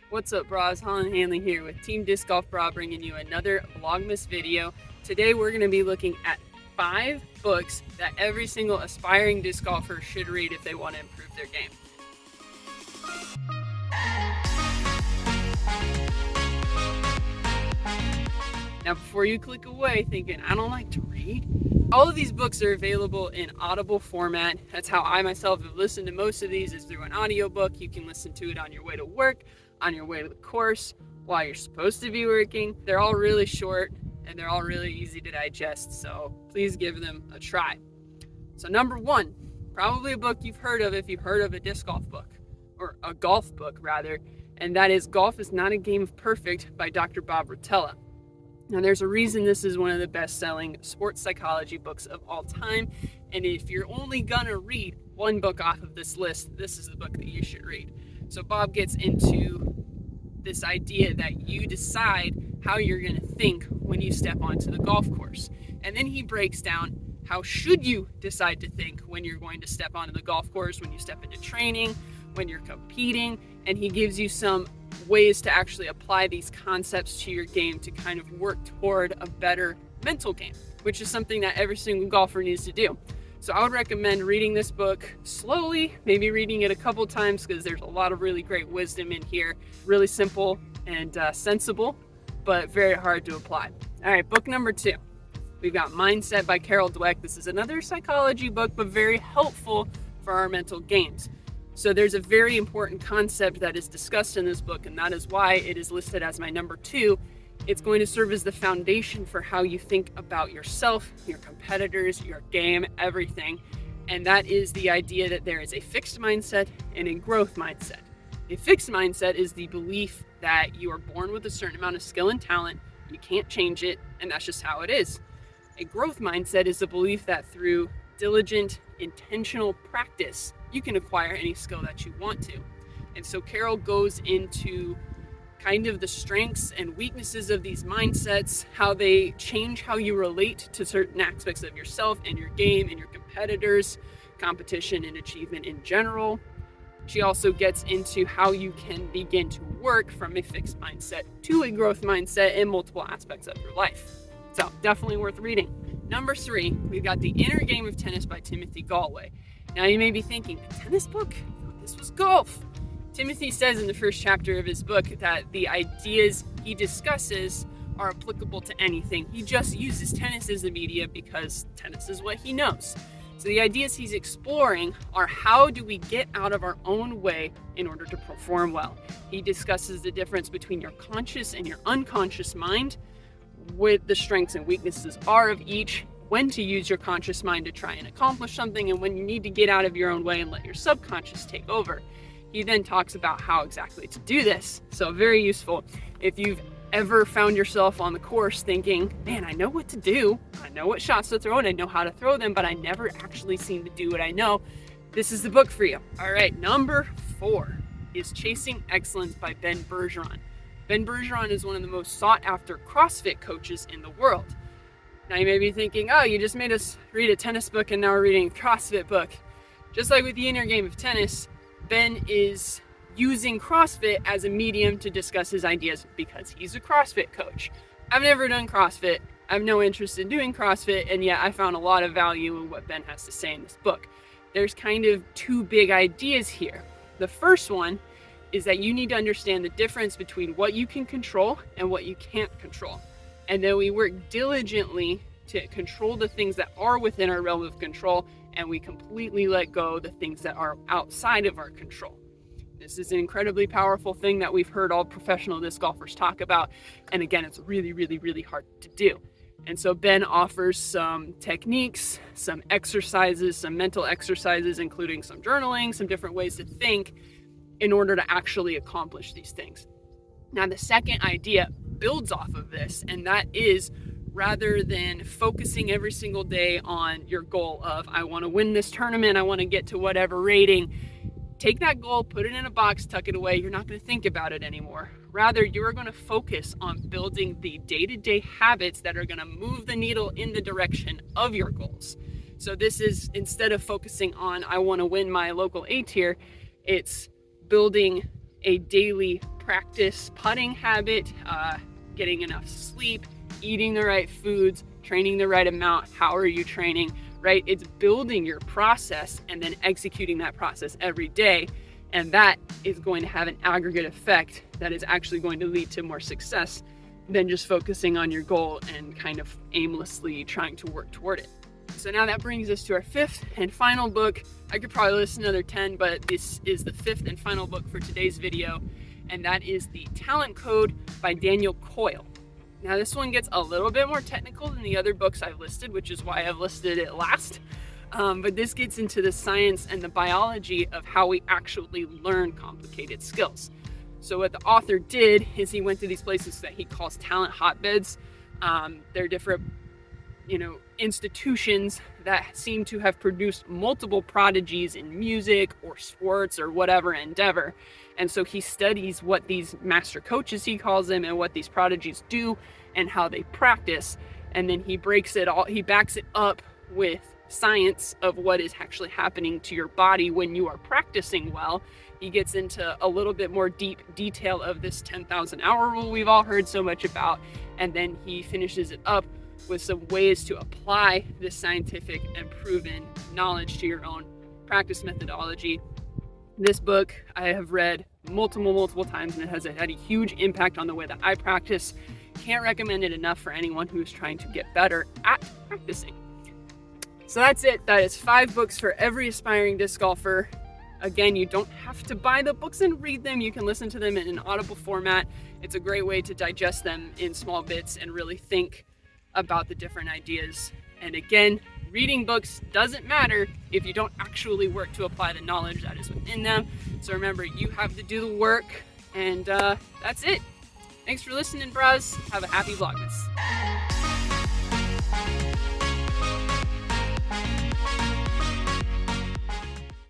What's up, Brah? It's Holyn Handley here with Team Disc Golf Brah, bringing you another Vlogmas video. Today we're going to be looking at 5 books that every single aspiring disc golfer should read if they want to improve their game. Now, before you click away thinking, I don't like to read, all of these books are available in Audible format. That's how I myself have listened to most of these, is through an audiobook. You can listen to it on your way to work, on your way to the course, while you're supposed to be working. They're all really short and they're all really easy to digest, so please give them a try. So number 1, probably a book you've heard of if you've heard of a disc golf book, or a golf book rather, and that is Golf is Not a Game of Perfect by Dr. Bob Rotella. Now, there's a reason this is one of the best-selling sports psychology books of all time, and if you're only gonna read one book off of this list, this is the book that you should read. So Bob gets into this idea that you decide how you're gonna think when you step onto the golf course, and then he breaks down how should you decide to think when you're going to step onto the golf course, when you step into training, when you're competing, and he gives you some ways to actually apply these concepts to your game to kind of work toward a better mental game, which is something that every single golfer needs to do. So I would recommend reading this book slowly, maybe reading it a couple times, because there's a lot of really great wisdom in here. Really simple and sensible, but very hard to apply. All right, book number 2. We've got Mindset by Carol Dweck. This is another psychology book, but very helpful for our mental games. So there's a very important concept that is discussed in this book, and that is why it is listed as my number 2. It's going to serve as the foundation for how you think about yourself, your competitors, your game, everything. And that is the idea that there is a fixed mindset and a growth mindset. A fixed mindset is the belief that you are born with a certain amount of skill and talent, you can't change it, and that's just how it is. A growth mindset is the belief that through diligent, intentional practice, you can acquire any skill that you want to. And so Carol goes into kind of the strengths and weaknesses of these mindsets, how they change how you relate to certain aspects of yourself and your game and your competitors, competition and achievement in general. She also gets into how you can begin to work from a fixed mindset to a growth mindset in multiple aspects of your life. So definitely worth reading. Number 3, we've got The Inner Game of Tennis by Timothy Galway. Now you may be thinking, a tennis book? I thought this was golf. Timothy says in the first chapter of his book that the ideas he discusses are applicable to anything. He just uses tennis as a media because tennis is what he knows. So the ideas he's exploring are how do we get out of our own way in order to perform well. He discusses the difference between your conscious and your unconscious mind, what the strengths and weaknesses are of each, when to use your conscious mind to try and accomplish something, and when you need to get out of your own way and let your subconscious take over. He then talks about how exactly to do this. So very useful. If you've ever found yourself on the course thinking, man, I know what to do, I know what shots to throw, and I know how to throw them, but I never actually seem to do what I know, this is the book for you. All right, number 4 is Chasing Excellence by Ben Bergeron. Ben Bergeron is one of the most sought after CrossFit coaches in the world. Now you may be thinking, oh, you just made us read a tennis book and now we're reading a CrossFit book. Just like with The Inner Game of Tennis, Ben is using CrossFit as a medium to discuss his ideas because he's a CrossFit coach. I've never done CrossFit. I have no interest in doing CrossFit, and yet I found a lot of value in what Ben has to say in this book. There's kind of 2 big ideas here. The first one is that you need to understand the difference between what you can control and what you can't control. And then we work diligently to control the things that are within our realm of control, and we completely let go the things that are outside of our control. This is an incredibly powerful thing that we've heard all professional disc golfers talk about. And again, it's really, really, really hard to do. And so Ben offers some techniques, some exercises, some mental exercises, including some journaling, some different ways to think in order to actually accomplish these things. Now, the second idea builds off of this, and that is rather than focusing every single day on your goal of, I want to win this tournament, I want to get to whatever rating, take that goal, put it in a box, tuck it away. You're not going to think about it anymore. Rather, you're going to focus on building the day-to-day habits that are going to move the needle in the direction of your goals. So this is, instead of focusing on, I want to win my local A tier, it's building a daily practice putting habit, getting enough sleep, eating the right foods, training the right amount. How are you training, right? It's building your process and then executing that process every day. And that is going to have an aggregate effect that is actually going to lead to more success than just focusing on your goal and kind of aimlessly trying to work toward it. So now that brings us to our fifth and final book. I could probably list another 10, but this is the fifth and final book for today's video, and that is The Talent Code by Daniel Coyle. Now this one gets a little bit more technical than the other books I've listed, which is why I've listed it last. But this gets into the science and the biology of how we actually learn complicated skills. So what the author did is he went to these places that he calls talent hotbeds. They're different, institutions that seem to have produced multiple prodigies in music or sports or whatever endeavor. And so he studies what these master coaches, he calls them, and what these prodigies do and how they practice. And then he backs it up with science of what is actually happening to your body when you are practicing well. He gets into a little bit more deep detail of this 10,000 hour rule we've all heard so much about. And then he finishes it up with some ways to apply this scientific and proven knowledge to your own practice methodology. This book I have read multiple times, and it has had a huge impact on the way that I practice. Can't recommend it enough for anyone who is trying to get better at practicing. So that's it. That is 5 books for every aspiring disc golfer. Again, you don't have to buy the books and read them. You can listen to them in an audible format. It's a great way to digest them in small bits and really think about the different ideas. And again, reading books doesn't matter if you don't actually work to apply the knowledge that is within them. So remember, you have to do the work, and that's it. Thanks for listening, Brahs. Have a happy Vlogmas.